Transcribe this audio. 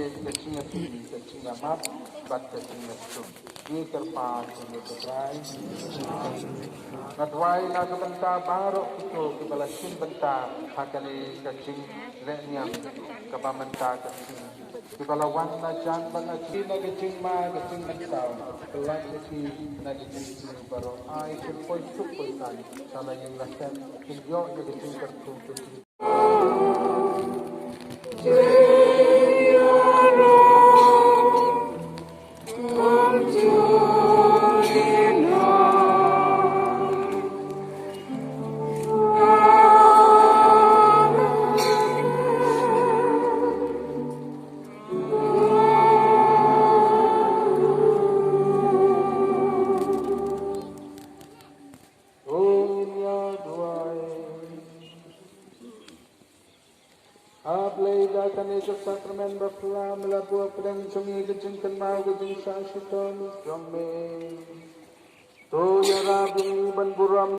kecing ati kecing amat bat kecing mesum ni terpa ni terpai nadwai na benta barok itu kebalasin benta hakali kecing lenyam kabamenta kecing kebalawan na jan bang ati na kecing ma kecing mentau kelak ati na kecing baru ai sepoi kan salah yang lasan kinjo ni kecing kertu kecing Sakramen bapla melabuh pedang sungi kecing kenal kecing sasiton jombe to ya rabi ban buram